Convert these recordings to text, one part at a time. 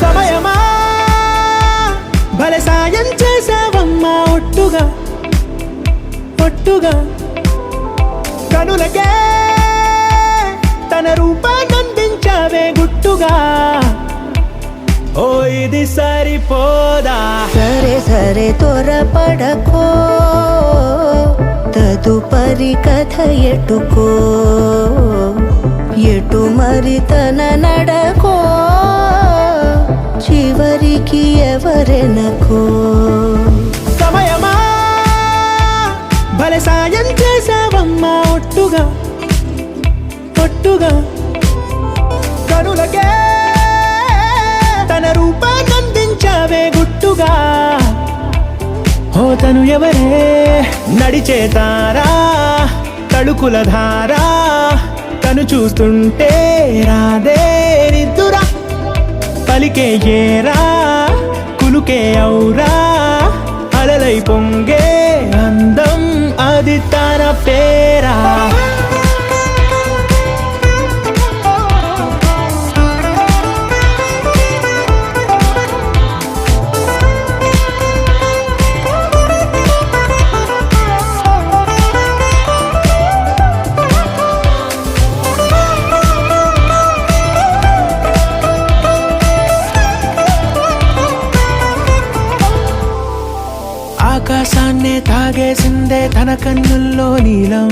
సమయమా భలే సాయం చేసావమ్మా ఒట్టుగా ఒట్టుగా కనులకే తన రూపాన్నందించావే గుట్టుగా ఓ ఇది సరిపోదా సరే సరే త్వరపడకో తదుపరి కథ ఎటుకో ఎటు మరి తన నడకో చివరికి ఎవరెనకో సమయమా భలే సాయం చేసావమ్మా ఒట్టుగా ఒట్టుగా కనులకే తన రూపాన్నందించావే గుట్టుగా ఓ తను ఎవరే నడిచే తారా తడుకుల ధారా తను చూస్తుంటే రాదే నిద్దురా పలికే ఏరా కులుకే ఔరా అలలై పొంగే అందం అది తన పేరా ఆకాశాన్నే తాగేసిందే తన కన్నుల్లో నీలం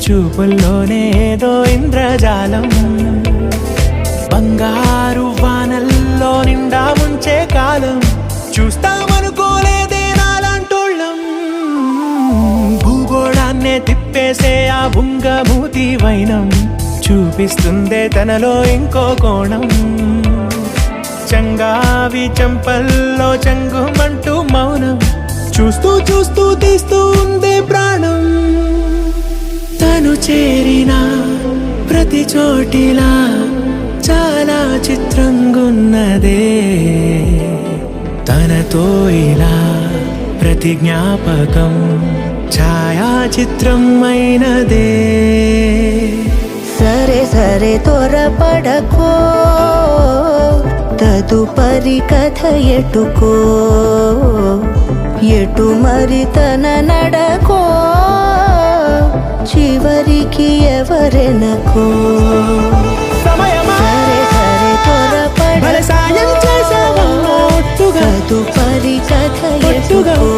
చూపుల్లోనే ఏదో ఇంద్రజాలం బంగారు వానల్లో నిండా ముంచే కాలం చూస్తామనుకోలేదే నాలాంటోళ్ళం భూగోళాన్నే తిప్పేసే ఆ బుంగమూతి వైనం చూపిస్తుందే తనలో ఇంకో కోణం చంగావి చంపల్లో చంగుమంటూ మౌనం చూస్తూ చూస్తూ తీస్తూ ఉందే ప్రాణం తను చేరిన ప్రతి చోటిలా చాలా చిత్రంగున్నదే తనతో ఇలా ప్రతి జ్ఞాపకం ఛాయాచిత్రం అయినదే సరే సరే త్వరపడకో తదుపరి కథ ఎటుకో ఎటు మరి తన నడకో చివరికి ఎవరెనకో సమయమా సరే సరే త్వరపడకో భలే సాయం చేసావమ్మా ఒట్టుగా తదుపరి కథ ఒట్టుగా ఎటుకో